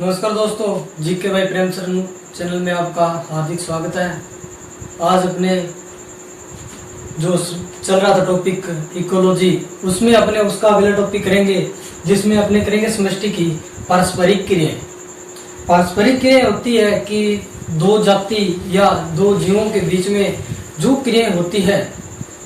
नमस्कार दोस्तों, जीके भाई प्रेमचंद चैनल में आपका हार्दिक स्वागत है। आज अपने जो चल रहा था टॉपिक इकोलॉजी, उसमें अपने उसका अगला टॉपिक करेंगे जिसमें अपने करेंगे समष्टि की पारस्परिक क्रियाएं। पारस्परिक क्रियाएं होती है कि दो जाति या दो जीवों के बीच में जो क्रियाएं होती है,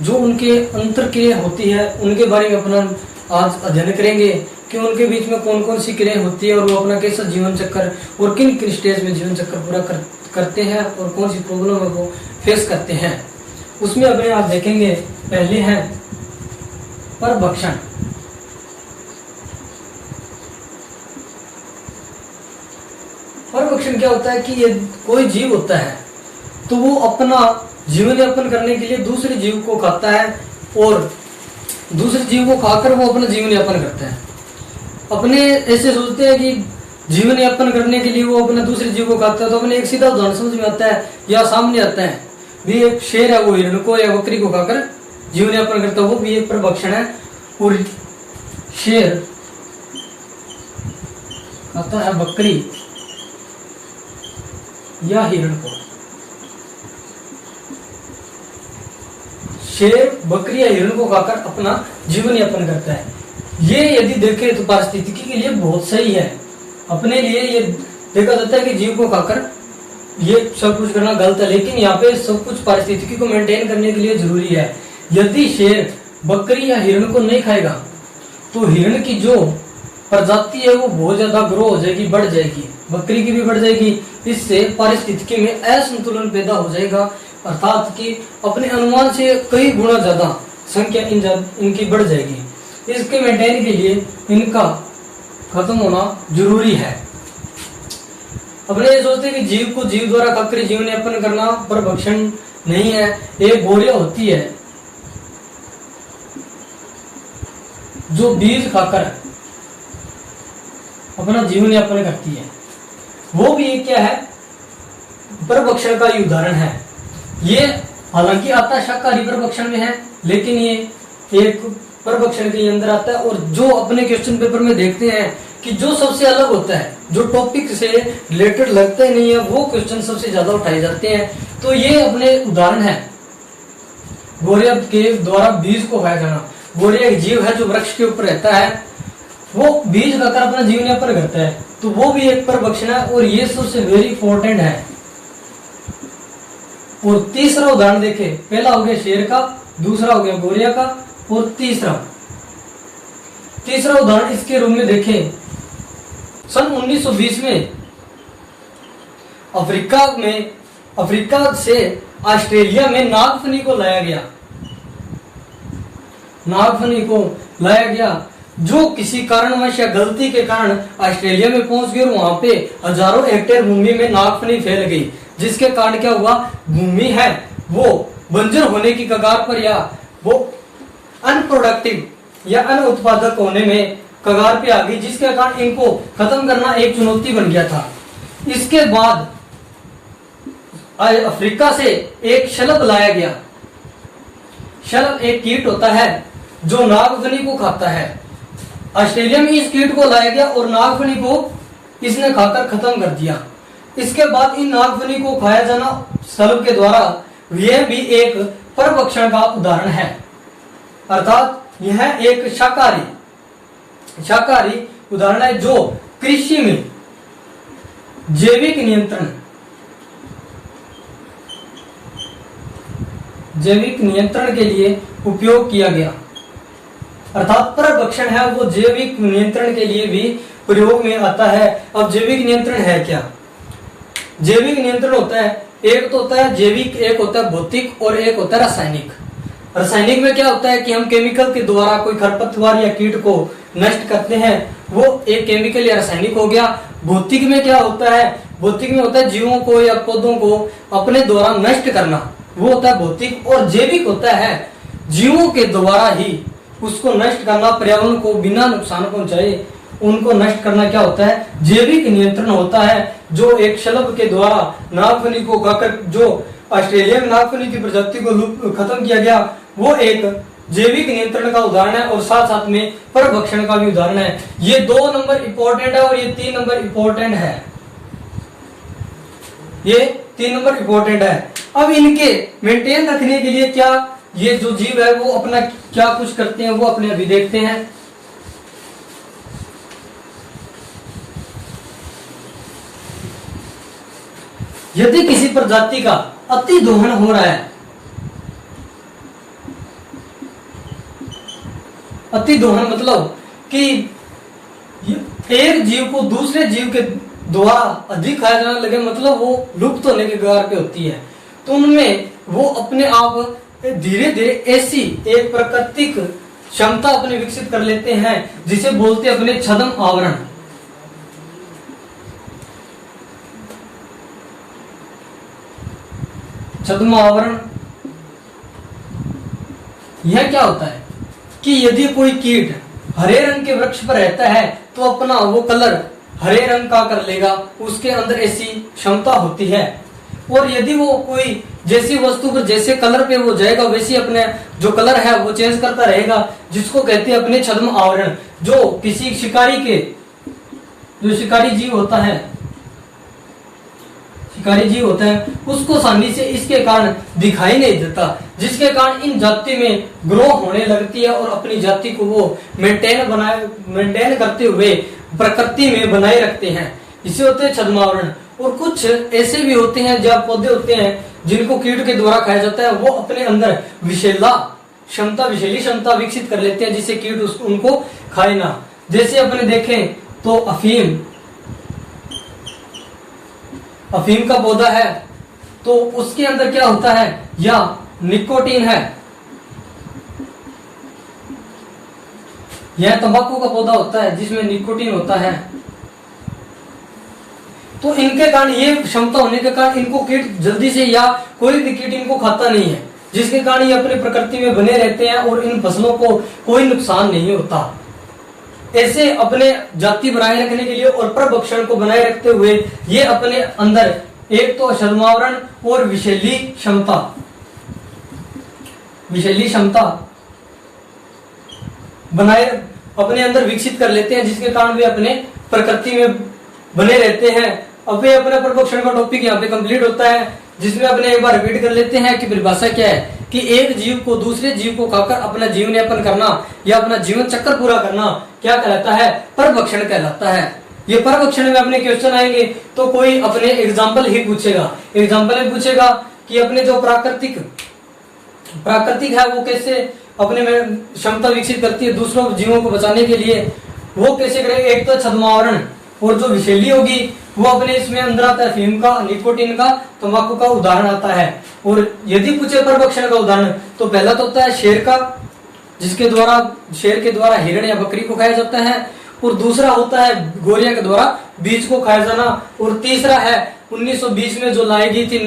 जो उनके अंतर क्रियाएं होती है, उनके बारे में अपना आज अध्ययन करेंगे कि उनके बीच में कौन कौन सी क्रियाएं होती है और वो अपना कैसा जीवन चक्र और किन किन स्टेज में जीवन चक्र पूरा करते हैं और कौन सी प्रॉब्लम है वो फेस करते हैं। उसमें अपने आप देखेंगे, पहले है परभक्षण। परभक्षण क्या होता है कि ये कोई जीव होता है तो वो अपना जीवन यापन करने के लिए दूसरे जीव को खाता है और दूसरे जीव को खाकर वो अपना जीवन यापन करता है। अपने ऐसे सोचते हैं कि जीवन यापन करने के लिए वो अपने दूसरे जीव को खाता है, तो अपने एक सीधा उदाहरण समझ में आता है या सामने आता है। भी एक शेर है, वो हिरण को या बकरी को खाकर जीवन यापन करता है, वो भी एक परभक्षण है। और शेर खाता है बकरी या हिरण को। शेर बकरी या हिरण को खाकर अपना जीवन यापन करता है। ये यदि देखें तो पारिस्थितिकी के लिए बहुत सही है। अपने लिए ये देखा जाता है कि जीव को खाकर ये सब कुछ करना गलत है, लेकिन यहाँ पे सब कुछ पारिस्थितिकी को मेंटेन करने के लिए जरूरी है। यदि शेर बकरी या हिरण को नहीं खाएगा तो हिरण की जो प्रजाति है वो बहुत ज्यादा ग्रो हो जाएगी, बढ़ जाएगी, बकरी की भी बढ़ जाएगी। इससे पारिस्थितिकी में असंतुलन पैदा हो जाएगा, अर्थात कि अपने अनुमान से कई गुना ज्यादा संख्या इनकी बढ़ जाएगी। इसके मेंटेन के लिए इनका खत्म होना जरूरी है। अपने ये सोचते हैं कि जीव को जीव द्वारा खाकर जीवन यापन करना परभक्षण नहीं है। एक गोरिया होती है जो बीज खाकर अपना जीवन यापन करती है, वो भी क्या है, परभक्षण का ही उदाहरण है। ये हालांकि आता शाकाहारी परभक्षण में है, लेकिन ये एक परभक्षण के अंदर आता है। और जो अपने क्वेश्चन पेपर में देखते हैं कि जो सबसे अलग होता है, जो टॉपिक से रिलेटेड लगता ही नहीं है, वो क्वेश्चन सबसे ज्यादा उठाए जाते हैं। तो ये अपने उदाहरण है गोरिया के द्वारा बीज को खाया जाना। गोरिया एक जीव है जो वृक्ष के ऊपर रहता है, वो बीज खाकर अपना जीवन यापन करता है, तो वो भी एक परभक्षण है और ये सबसे वेरी इंपॉर्टेंट है। और तीसरा उदाहरण देखे, पहला हो गया शेर का, दूसरा हो गया गोरिया का, और तीसरा उदाहरण इसके रूप में देखें। सन 1920 में अफ्रीका से ऑस्ट्रेलिया में नागफनी को लाया गया, जो किसी कारणवश या गलती के कारण ऑस्ट्रेलिया में पहुंच गई और वहां पे हजारों हेक्टेयर भूमि में नागफनी फैल गई, जिसके कारण क्या हुआ, भूमि है वो बंजर होने की कगार पर या वो अनप्रोडक्टिव या अनुत्पादक होने में कगार पे आ गई, जिसके कारण इनको खत्म करना एक चुनौती बन गया था। इसके बाद अफ्रीका से एक शलभ लाया गया। शलभ एक कीट होता है जो नागफनी को खाता है। ऑस्ट्रेलिया में इस कीट को लाया गया और नागफनी को इसने खाकर खत्म कर दिया। इसके बाद इन नागफनी को खाया जाना शलभ के द्वारा, यह भी एक परभक्षण का उदाहरण है। अर्थात यह एक शाकाहारी उदाहरण है जो कृषि में जैविक नियंत्रण के लिए उपयोग किया गया। अर्थात परभक्षण है वो जैविक नियंत्रण के लिए भी प्रयोग में आता है। अब जैविक नियंत्रण है क्या? जैविक नियंत्रण होता है, एक तो होता है जैविक, एक होता है भौतिक और एक होता है रासायनिक। रासायनिक में क्या होता है कि हम केमिकल के द्वारा कोई खरपतवार या कीट को नष्ट करते हैं, वो एक केमिकल या रासायनिक हो गया। भौतिक में क्या होता है, भौतिक में होता है जीवों को या पौधों को अपने द्वारा नष्ट करना, वो होता है भौतिक। और जैविक होता है जीवों के द्वारा ही उसको नष्ट करना, पर्यावरण को बिना नुकसान पहुंचाए उनको नष्ट करना क्या होता है, जैविक नियंत्रण होता है। जो एक शलभ के द्वारा नागफनी को खाकर जो ऑस्ट्रेलिया में नागफनी की प्रजाति को खत्म किया गया, वो एक जैविक नियंत्रण का उदाहरण है और साथ साथ में परभक्षण का भी उदाहरण है। ये 2 नंबर इंपॉर्टेंट है और ये 3 नंबर इंपॉर्टेंट है। ये 3 नंबर इंपॉर्टेंट है। अब इनके मेंटेन रखने के लिए क्या ये जो जीव है वो अपना क्या कुछ करते हैं वो अपने अभी देखते हैं। यदि किसी प्रजाति का अति दोहन हो रहा है, अति दोहन मतलब कि एक जीव को दूसरे जीव के द्वारा अधिक खाया जाने लगे, मतलब वो लुप्त होने के कगार पे होती है, तो उनमें वो अपने आप धीरे धीरे ऐसी एक प्राकृतिक क्षमता अपने विकसित कर लेते हैं जिसे बोलते हैं अपने छद्म आवरण। छद्म आवरण यह क्या होता है कि यदि कोई कीट हरे रंग के वृक्ष पर रहता है तो अपना वो कलर हरे रंग का कर लेगा, उसके अंदर ऐसी क्षमता होती है। और यदि वो कोई जैसी वस्तु पर जैसे कलर पे वो जाएगा वैसे अपने जो कलर है वो चेंज करता रहेगा, जिसको कहते हैं अपने छद्म आवरण। जो किसी शिकारी के जो शिकारी जीव होता है, शिकारी जीव होता है उसको आसानी से इसके कारण दिखाई नहीं देता, जिसके कारण इन जाति में ग्रो होने लगती है और अपनी जाति को वो मेंटेन करते हुए प्रकृति में बनाए रखते हैं। इसे होते हैं छद्मावरण। और कुछ ऐसे भी होते हैं जब पौधे होते हैं जिनको कीट के द्वारा खाया जाता है, वो अपने अंदर विशेली क्षमता विकसित कर लेते हैं जिससे कीट उनको खाए ना। जैसे अपने देखें तो अफीम का पौधा है तो उसके अंदर क्या होता है, या निकोटीन है, यह तंबाकू का पौधा होता है जिसमें निकोटीन होता है। तो इनके कारण ये क्षमता होने के कारण इनको कीट जल्दी से या कोई भी कीट इनको खाता नहीं है, जिसके कारण ये अपनी प्रकृति में बने रहते हैं और इन फसलों को कोई नुकसान नहीं होता। ऐसे अपने जाति बनाए रखने के लिए और परभक्षण को बनाए रखते हुए ये अपने अंदर एक तो छद्मावरण और विषैली क्षमता बनाए अपने अंदर विकसित कर लेते हैं, जिसके कारण वे अपने प्रकृति में बने रहते हैं। अब वे अपने परभक्षण का टॉपिक यहाँ पे कंप्लीट होता है, जिसमें अपने एक बार रिपीट कर लेते हैं कि परिभाषा क्या है कि एक जीव को दूसरे जीव को खाकर अपना जीवन यापन करना या अपना जीवन चक्र पूरा करना क्या कहलाता है, परभक्षण कहलाता है। ये परभक्षण में अपने क्वेश्चन आएंगे तो कोई अपने एग्जाम्पल ही पूछेगा कि अपने जो प्राकृतिक है वो कैसे अपने में क्षमता विकसित करती है दूसरों जीवों को बचाने के लिए, वो कैसे करेंगे। एक तो छद्मावरण, और जो विषैली होगी वो अपने इसमें अंदर आता है अफीम का, निकोटीन का, तंबाकू का उदाहरण आता है। और यदि पूछे परभक्षण का उदाहरण तो पहला तो होता है शेर का, शेर के द्वारा हिरण या बकरी को खाया जाता है, और दूसरा होता है गोरिया के द्वारा बीज को खाया जाना, और तीसरा है 1920 में जो लाई गई थी,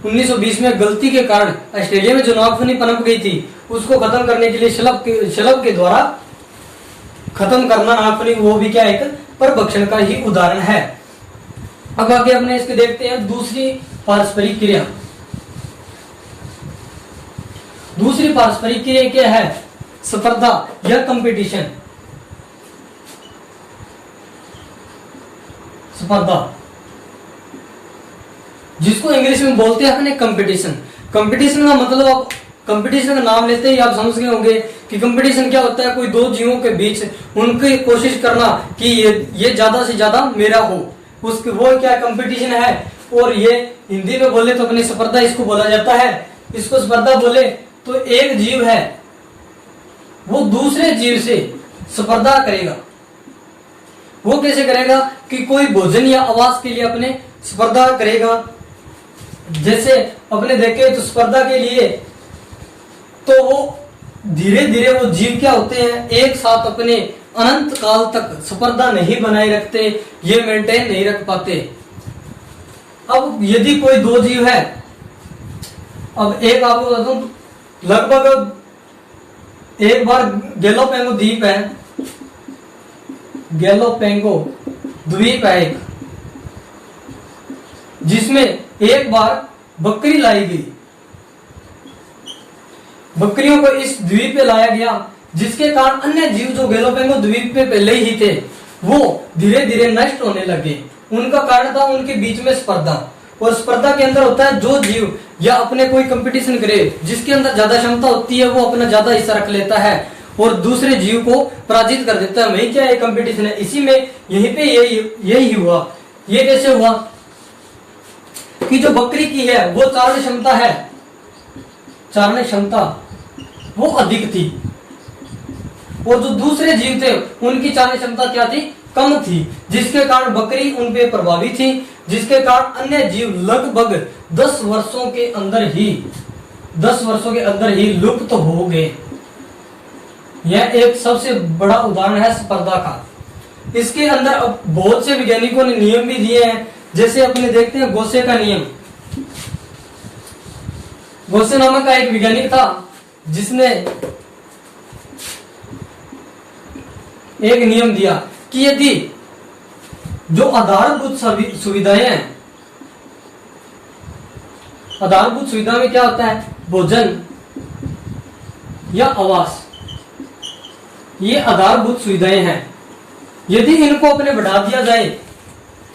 1920 में गलती के कारण ऑस्ट्रेलिया में जो नागफनी पनप गई थी उसको खत्म करने के लिए शलभ के द्वारा खत्म करना नागफनी, वो भी क्या एक परभक्षण का ही उदाहरण है। अब आगे अपने इसके देखते हैं दूसरी पारस्परिक क्रिया। दूसरी पारस्परिक क्रिया क्या है, स्पर्धा या कंपटीशन। स्पर्धा जिसको इंग्लिश में बोलते हैं अपने कंपटीशन। कंपटीशन का मतलब, आप कंपटीशन का नाम लेते ही आप समझ गए होंगे कि कंपटीशन क्या होता है, कोई दो जीवों के बीच उनकी कोशिश करना कि ये ज्यादा से ज्यादा मेरा हो, उसके वो क्या कंपटीशन है। और ये हिंदी में बोले तो अपनी स्पर्धा इसको बोला जाता है। इसको स्पर्धा बोले तो एक जीव है वो दूसरे जीव से स्पर्धा करेगा। वो कैसे करेगा कि कोई भोजन या आवास के लिए अपने स्पर्धा करेगा। जैसे अपने देखे तो स्पर्धा के लिए तो वो धीरे धीरे वो जीव क्या होते हैं, एक साथ अपने अनंत काल तक स्पर्धा नहीं बनाए रखते, ये मेंटेन नहीं रख पाते। अब यदि कोई दो जीव है, अब एक आपको बता दूं, लगभग एक बार गैलोपेंगो द्वीप है, गैलोपेंगो द्वीप है एक, जिसमें एक बार बकरी लाई गई। बकरियों को इस द्वीप पे लाया गया, जिसके कारण अन्य जीव जो गैलोपेगो द्वीप पे पहले ही थे वो धीरे धीरे नष्ट होने लगे। उनका कारण था उनके बीच में स्पर्धा, और स्पर्धा के अंदर होता है जो जीव या अपने कोई कंपटीशन करे, जिसके अंदर ज्यादा क्षमता होती है वो अपना ज्यादा हिस्सा रख लेता है और दूसरे जीव को पराजित कर देता है। वही क्या है, कंपटीशन है। इसी में यहीं पे यही हुआ। ये कैसे हुआ कि जो बकरी की है वो चारण क्षमता है, चारण क्षमता वो अधिक थी, और जो दूसरे जीव थे उनकी चारण क्षमता क्या थी, कम थी, जिसके कारण बकरी उन पे प्रभावी थी, जिसके कारण अन्य जीव लगभग 10 वर्षों के अंदर ही लुप्त हो गए। यह एक सबसे बड़ा उदाहरण है स्पर्धा का। इसके अंदर अब बहुत से वैज्ञानिकों ने नियम भी दिए हैं, जैसे अपने देखते हैं गोसे का नियम। गोसे नामक का एक वैज्ञानिक था जिसने एक नियम दिया कि यदि जो आधारभूत सुविधाएं हैं, आधारभूत सुविधा में क्या होता है, भोजन या आवास, ये आधारभूत सुविधाएं हैं, यदि इनको अपने बढ़ा दिया जाए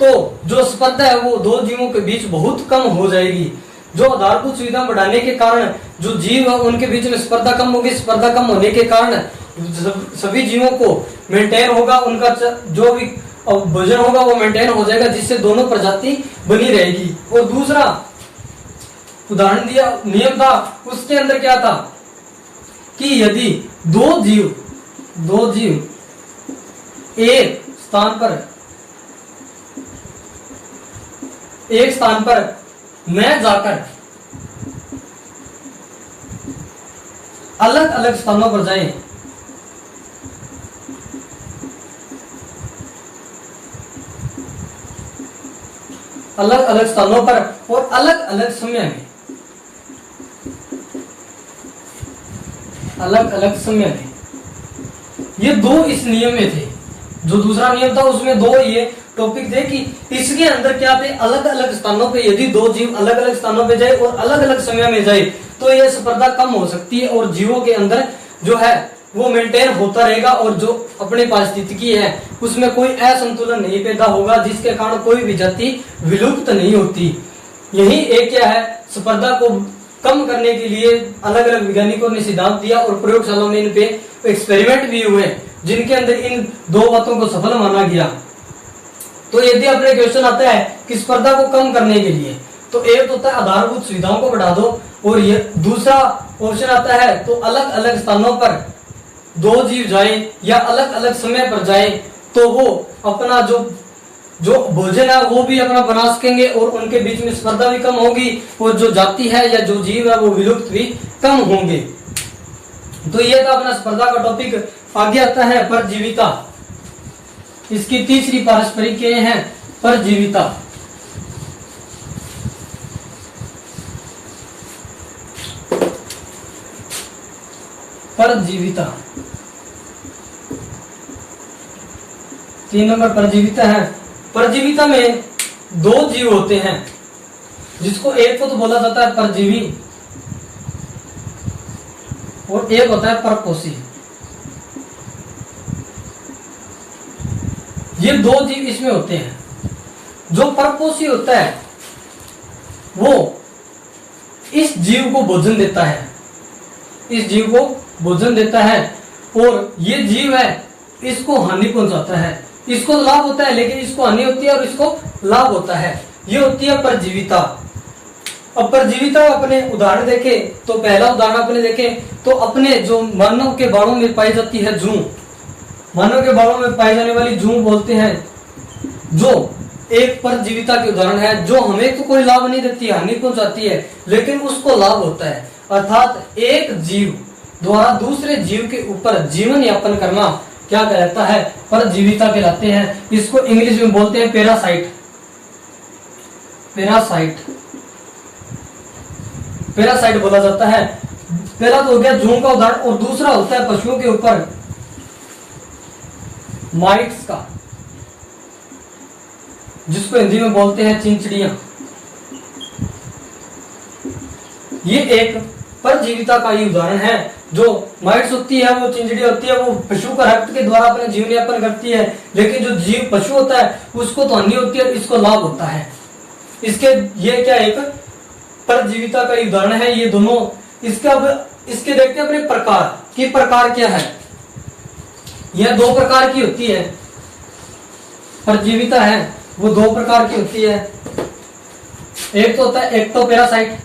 तो जो स्पर्धा है वो दो जीवों के बीच बहुत कम हो जाएगी। जो आधारभूत सुविधा बढ़ाने के कारण जो जीव है उनके बीच में स्पर्धा कम होगी, स्पर्धा कम होने के कारण सभी जीवों को मेंटेन होगा, उनका जो भी भोजन होगा वो मेंटेन हो जाएगा, जिससे दोनों प्रजाति बनी रहेगी। और दूसरा उदाहरण दिया नियम था, उसके अंदर क्या था कि यदि दो जीव एक स्थान पर न जाकर अलग अलग स्थानों पर जाएं, अलग अलग स्थानों पर और अलग अलग समय में, ये दो इस नियम में थे। जो दूसरा नियम था उसमें दो ये टॉपिक थे कि इसके अंदर क्या थे, अलग अलग स्थानों पे यदि दो जीव अलग अलग स्थानों पे जाए और अलग अलग समय में जाए तो यह स्पर्धा कम हो सकती है और जीवों के अंदर जो है वो मेंटेन होता रहेगा, और जो अपने पारिस्थितिकी है उसमें कोई असंतुलन नहीं पैदा होगा, जिसके कारण कोई भी जाति विलुप्त नहीं होती। यही एक क्या है, स्पर्धा को कम करने के लिए अलग अलग वैज्ञानिकों ने सिद्धांत दिया और प्रयोगशालाओं में इन पे एक्सपेरिमेंट भी हुए, जिनके अंदर इन दो बातों को सफल माना गया। तो यदि अपने क्वेश्चन आता है कि स्पर्धा को कम करने के लिए, तो एक होता है आधारभूत सुविधाओं को बढ़ा दो, और ये दूसरा ऑप्शन आता है तो अलग अलग स्थानों पर दो जीव जाए या अलग अलग समय पर जाए तो वो अपना जो भोजन है वो भी अपना बना सकेंगे और उनके बीच में स्पर्धा भी कम होगी, और जो जाति है या जो जीव है वो विलुप्त भी कम होंगे। तो ये था अपना स्पर्धा का टॉपिक। आगे आता है परजीविता। इसकी तीसरी पारस्परिक है परजीविता। परजीविता 3 नंबर परजीविता है। परजीविता में दो जीव होते हैं, जिसको एक को तो बोला जाता है परजीवी और एक होता है परपोषी। ये दो जीव इसमें होते हैं। जो परपोषी होता है वो इस जीव को भोजन देता है, और ये जीव है इसको हानि पहुंचाता है। इसको लाभ होता है लेकिन इसको हानि होती है और इसको लाभ होता है। ये होती है परजीविता। अब परजीविता अपने उदाहरण देखें तो पहला उदाहरण अपने देखें तो अपने जो मानव के बालों में पाई जाती है जूं, मानव के बालों में पाई जाने वाली जूं बोलते हैं, जो एक परजीविता के उदाहरण है, जो हमें तो कोई लाभ नहीं देती, हानि पहुंचाती है, लेकिन उसको लाभ होता है। अर्थात एक जीव द्वारा दूसरे जीव के ऊपर जीवन यापन करना क्या कहलाता है, परजीविता कहलाते हैं। इसको इंग्लिश में बोलते हैं पैरासाइट। पैरासाइट बोला जाता है। पहला तो हो गया जूं का उदाहरण, और दूसरा होता है पशुओं के ऊपर माइट्स का, जिसको हिंदी में बोलते हैं चिंचड़ियां। ये एक परजीविता का ही उदाहरण है। जो माइट्स होती है, वो चिंजड़ी होती है, वो पशु का रक्त के द्वारा अपना जीवन यापन करती है, लेकिन जो जीव पशु होता है उसको तो हानि होती है, इसको लाभ होता है। इसके ये क्या एक परजीविता का उदाहरण है ये दोनों। इसके देखते हैं अपने प्रकार की, प्रकार क्या है। यह दो प्रकार की होती है, परजीविता है वो दो प्रकार की होती है। एक तो होता है एक्टोपैरासाइट,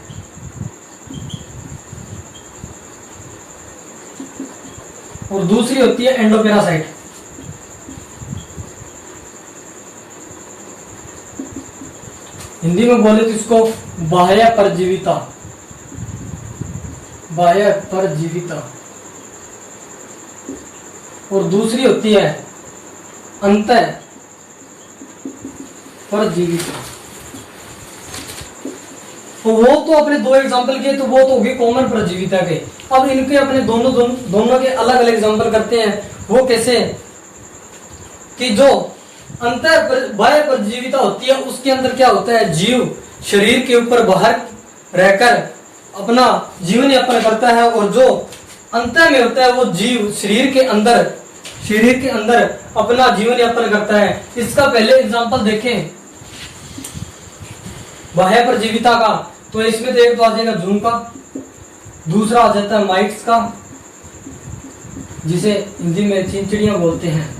और दूसरी होती है एंडोपैरासाइट। हिंदी में बोले तो इसको बाह्य परजीविता, बाह्य परजीविता, और दूसरी होती है अंतः परजीविता। तो वो तो अपने दो एग्जांपल किए, तो वो तो होगी कॉमन परजीविता के। अब इनके अपने दोनों के अलग अलग एग्जांपल करते हैं। वो कैसे कि जो अंतर बाह्य परजीविता होती है उसके अंदर क्या होता है, जीव शरीर के ऊपर बाहर रहकर अपना जीवन यापन करता है, और जो अंतर में होता है वो जीव शरीर के अंदर अपना जीवन यापन करता है। इसका पहले एग्जांपल देखें बाह्य परजीविता का, तो इसमें तो एक तो आ जाएगा जूम का, दूसरा आ जाता है माइट्स का, जिसे हिंदी में चिंचिड़ियां बोलते हैं।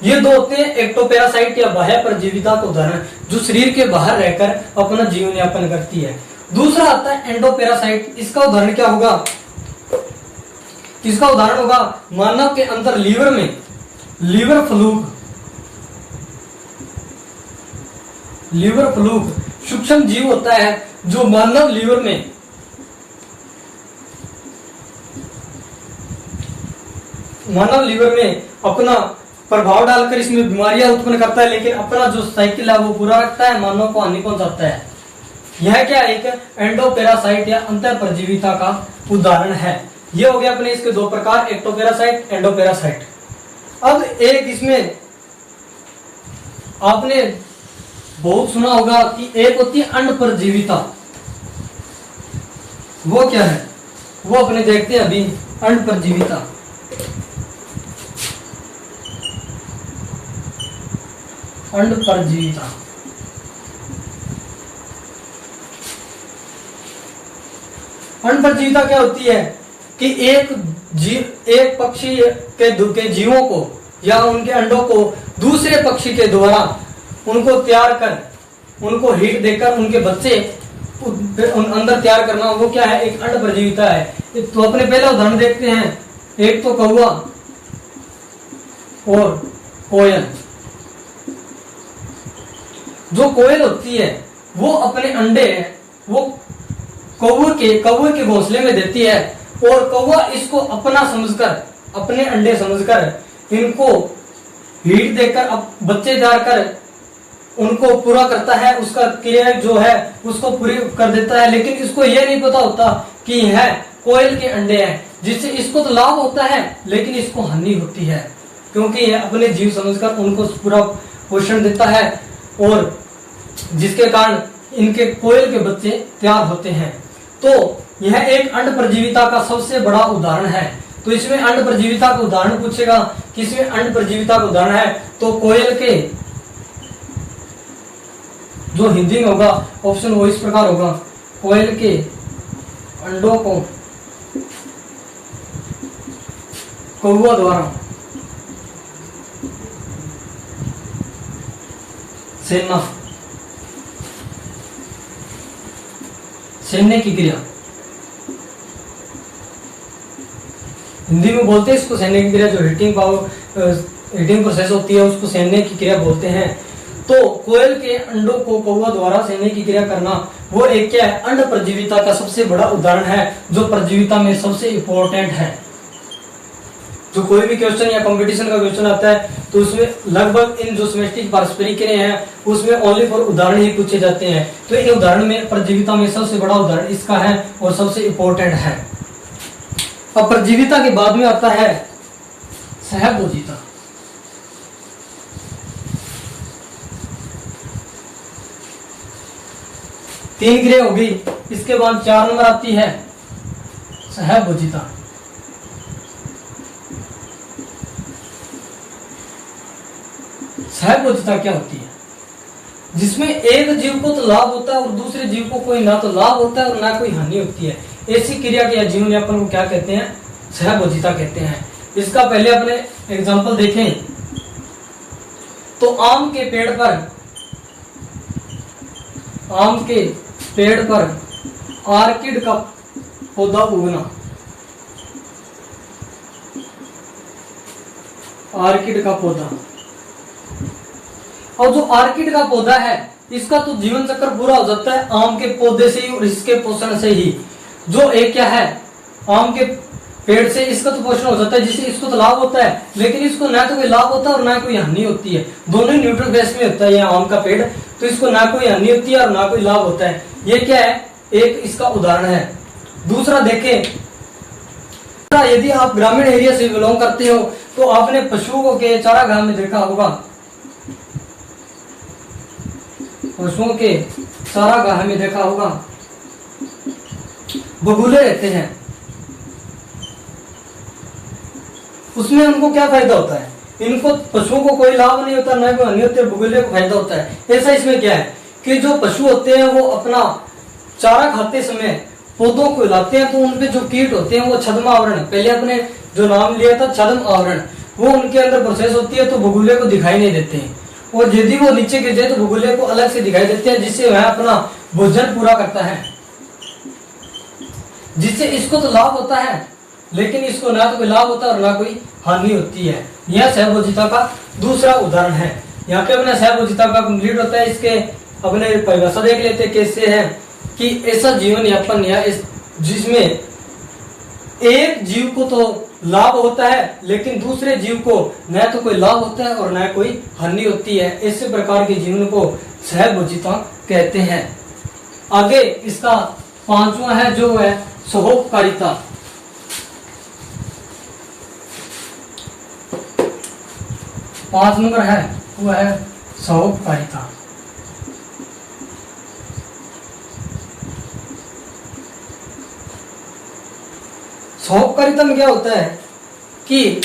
ये दो होते हैं एक्टोपैरासाइट या बाह्य परजीविता का उदाहरण, जो शरीर के बाहर रहकर अपना जीवन यापन करती है। दूसरा आता है एंडोपैरासाइट। इसका उदाहरण क्या होगा, इसका उदाहरण होगा मानव के अंदर लीवर में लीवर फ्लूक सूक्ष्म जीव होता है, जो मानव लीवर में अपना प्रभाव डालकर इसमें बीमारियां उत्पन्न करता है, लेकिन अपना जो साइकिल है वो पूरा रखता है, मानव को हानि पहुंचाता है। यह क्या एक एंडोपैरासाइट या अंतर परजीविता का उदाहरण है। ये हो गया अपने इसके दो प्रकार, एक्टोपैरासाइट, एंडोपैरासाइट। अब एक इसमें आपने बहुत सुना होगा कि एक होती है अंड परजीविता। वो क्या है, वो अपने देखते हैं अभी। अंड परजीविता, अंड परजीविता अंड परजीविता क्या होती है कि एक पक्षी के जीवों को या उनके अंडों को दूसरे पक्षी के द्वारा उनको तैयार कर, उनको हीट देकर उनके बच्चे अंदर तैयार करना, वो क्या है, एक अंड परजीविता है। तो अपने पहला उदाहरण देखते हैं। एक तो कौवा और कोयल। जो कोयल होती है वो अपने अंडे वो कौवे के घोंसले में देती है, और कौवा इसको अपना समझकर, अपने अंडे समझकर इनको हीट देकर बच्चे तैयार कर उनको पूरा करता है, उसका क्रिया जो है उसको पूरी कर देता है। लेकिन इसको यह नहीं पता होता कि यह कोयल के अंडे हैं, जिससे इसको तो लाभ होता है लेकिन इसको हानि होती है, क्योंकि यह अपने जीव समझकर उनको पूरा पोषण देता है, और जिसके कारण इनके कोयल के बच्चे तैयार होते हैं। तो यह एक अंड परजीविता का सबसे बड़ा उदाहरण है। तो इसमें अंड परजीविता का उदाहरण पूछेगा कि इसमें अंड परजीविता का उदाहरण है, तो कोयल के जो हिंदी में होगा ऑप्शन वो इस प्रकार होगा, कोयल के अंडों को कौवा द्वारा सेनने की क्रिया, हिंदी में बोलते हैं इसको सेनने की क्रिया। जो हीटिंग प्रोसेस होती है उसको सेनने की क्रिया बोलते हैं। तो कोयल के अंडों को कौवा द्वारा सेनने की क्रिया करना, वो एक क्या है, अंड परजीविता का सबसे बड़ा उदाहरण है, जो परजीविता में सबसे इंपॉर्टेंट है। जो कोई भी क्वेश्चन या कंपटीशन का क्वेश्चन आता है तो उसमें लगभग इन जो सिमेट्रिक पारस्परिक क्रिया हैं उसमें ओनली फॉर उदाहरण ही पूछे जाते हैं। तो इन उदाहरण में परजीविता में सबसे बड़ा उदाहरण इसका है और सबसे इंपॉर्टेंट है। अब परजीविता के बाद में आता है सहभोजिता। 3 क्रिया होगी। इसके बाद 4 नंबर आती है सहभोजिता। सहभोजिता क्या होती है? जिसमें एक जीव को तो लाभ होता है और दूसरे जीव को कोई ना तो लाभ होता है और ना कोई हानि होती है। ऐसी क्रिया के जीवन यापन को क्या कहते हैं? सहभोजिता कहते हैं। इसका पहले अपने एग्जांपल देखें तो आम के पेड़ पर आर्किड का पौधा उगना, आर्किड का पौधा, और जो आर्किड का पौधा है इसका तो जीवन चक्र पूरा हो जाता है आम के पौधे से ही और इसके पोषण से ही। जो एक क्या है, आम के पेड़ से इसका तो पोषण हो जाता है जिससे इसको तो लाभ होता है, लेकिन इसको ना तो कोई लाभ होता है और ना कोई हानि होती है। दोनों ही न्यूट्रल बेस में होता है यह आम का पेड़, तो इसको ना कोई हानि होती है और ना कोई लाभ होता है। ये क्या है? एक इसका उदाहरण है। दूसरा देखें, यदि आप ग्रामीण एरिया से बिलोंग करते हो तो आपने पशुओं को के चारागाह में देखा होगा, पशुओं के चारागाह में देखा होगा बगुले रहते हैं। उसमें उनको क्या फायदा होता है? इनको पशुओं को कोई लाभ नहीं होता, ना कोई हानि होती है, बगुले को फायदा होता है। ऐसा इसमें क्या है कि जो पशु होते हैं वो अपना चारा खाते समय पौधों को हिलाते हैं तो उनपे जो कीट होते हैं वो छद्म आवरण, पहले अपने जो नाम लिया था छद्म आवरण, वो उनके अंदर प्रोसेस होती है तो बगुले को दिखाई नहीं देते हैं। और यदि वो नीचे गिर जाए तो बगुले को अलग से दिखाई देते हैं, जिससे वह अपना भोजन पूरा करता है, जिससे इसको तो लाभ होता है लेकिन इसको ना तो कोई लाभ होता है और ना कोई हानि होती है। यह सहभोजिता का दूसरा उदाहरण है। यहाँ पे अपना सहभोजिता का कंप्लीट होता है। इसके अपने परिभाषा देख लेते हैं कैसे है कि ऐसा जीवन यापन या जिसमें एक जीव को तो लाभ होता है लेकिन दूसरे जीव को न तो कोई लाभ होता है और न कोई हानि होती है। ऐसे प्रकार के जीवन को सहभोजिता कहते हैं। आगे इसका 5वां है जो है सहोपकारिता। पांच नंबर है वो है सहोपकारिता। सहोपकारिता में क्या होता है कि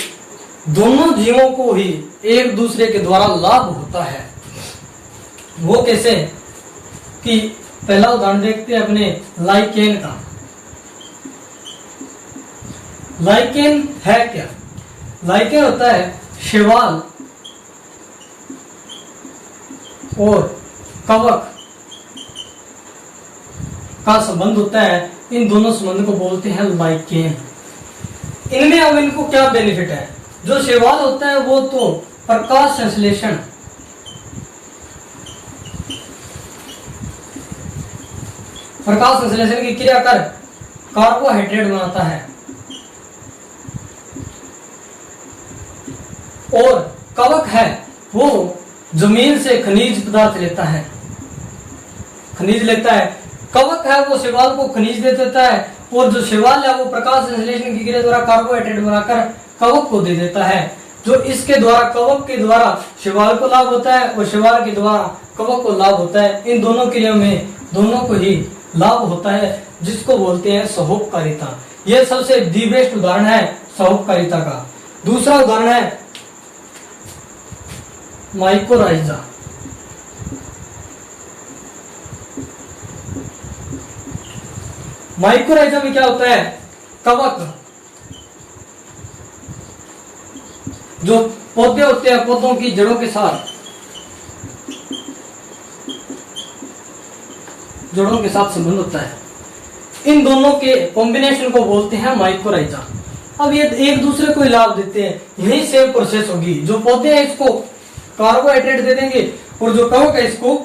दोनों जीवों को ही एक दूसरे के द्वारा लाभ होता है। वो कैसे कि पहला उदाहरण देखते हैं अपने लाइकेन का। लाइकेन है क्या? लाइकेन होता है शैवाल और कवक का संबंध होता है। इन दोनों संबंध को बोलते हैं लाइकेन। इनमें अब इनको क्या बेनिफिट है? जो शैवाल होता है वो तो प्रकाश संश्लेषण, प्रकाश संश्लेषण की क्रिया कर कार्बोहाइड्रेट बनाता है और कवक है वो जमीन से खनिज पदार्थ लेता है, खनिज लेता है। कवक है वो शैवाल को खनिज दे देता है और जो शैवाल है वो प्रकाश संश्लेषण की क्रिया द्वारा कार्बोहाइड्रेट बनाकर कवक को दे देता है। जो इसके द्वारा कवक के द्वारा शैवाल को लाभ होता है और शैवाल के द्वारा कवक को लाभ होता है। इन दोनों क्रियाओं में दोनों को ही लाभ होता है जिसको बोलते हैं सहोपकारिता। यह सबसे दी बेस्ट उदाहरण है सहोपकारिता का। दूसरा उदाहरण है माइकोराइजा। माइकोराइजा में क्या होता है? कवक जो पौधे होते हैं पौधों की जड़ों के साथ संबंध होता है। इन दोनों के कॉम्बिनेशन को बोलते हैं माइकोराइजा। अब ये एक दूसरे को लाभ देते हैं। यही सेम प्रोसेस होगी। जो पौधे हैं इसको कार्बोहाइड्रेट दे देंगे और जो कवक है इसको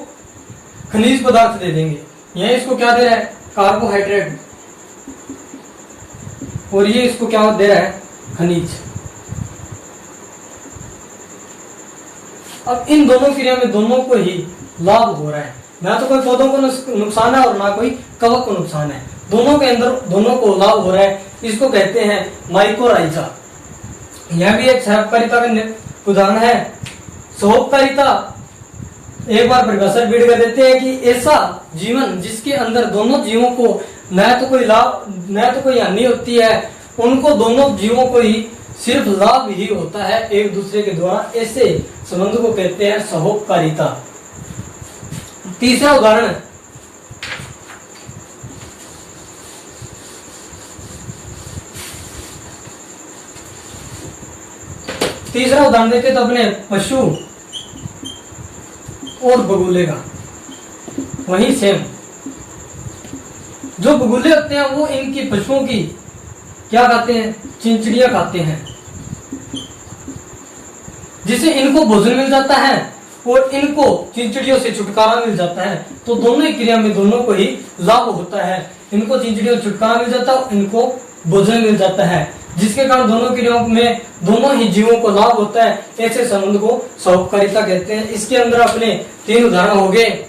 खनिज पदार्थ दे देंगे। यह इसको क्या दे रहा है? कार्बोहाइड्रेट, और ये इसको क्या दे रहा है? खनिज। अब इन दोनों क्रिया में दोनों को ही लाभ हो रहा है। ना तो कोई पौधों को नुकसान है और ना कोई कवक को नुकसान है। दोनों के अंदर दोनों को लाभ हो रहा है। इसको कहते हैं माइकोराइजा। यह भी एक सहोपकारिता का उदाहरण है। सहोपकारिता एक बार परिभाषा रिपीट कर देते हैं कि ऐसा जीवन जिसके अंदर दोनों जीवों को न तो कोई लाभ न तो कोई हानि होती है, उनको दोनों जीवों को ही सिर्फ लाभ ही होता है एक दूसरे के द्वारा, ऐसे संबंध को कहते हैं सहोपकारिता। तीसरा उदाहरण, देखे तो अपने पशु और बगुले का। वही सेम, जो बगुले होते हैं वो इनकी पशुओं की क्या खाते हैं, चिंचड़ियां खाते हैं, जिससे इनको भोजन मिल जाता है और इनको चिंचड़ियों से छुटकारा मिल जाता है। तो दोनों ही क्रिया में दोनों को ही लाभ होता है, इनको चिंचड़ियों से छुटकारा मिल जाता है, इनको भोजन मिल जाता है, जिसके कारण दोनों क्रियाओं में दोनों ही जीवों को लाभ होता है। ऐसे संबंध को सहोपकारिता कहते हैं। इसके अंदर अपने 3 उदाहरण हो गए।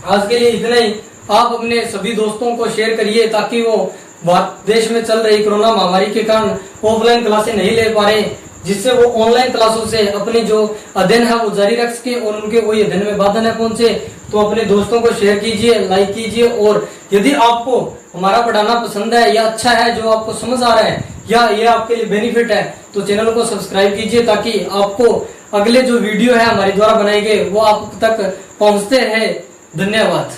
आज के लिए इतना ही। आप अपने सभी दोस्तों को शेयर करिए ताकि वो भारत देश में चल रही कोरोना महामारी के कारण ऑफलाइन क्लासें नहीं ले पा रहे, जिससे वो ऑनलाइन क्लासों से अपनी जो अध्ययन है वो जारी रख सके और उनके कोई अध्ययन में बाधा न पहुंचे। तो अपने दोस्तों को शेयर कीजिए, लाइक कीजिए, और यदि आपको हमारा पढ़ाना पसंद है या अच्छा है, जो आपको समझ आ रहा है या ये आपके लिए बेनिफिट है, तो चैनल को सब्सक्राइब कीजिए ताकि आपको अगले जो वीडियो है हमारे द्वारा बनाए गए वो आप तक पहुंचते रहे। धन्यवाद।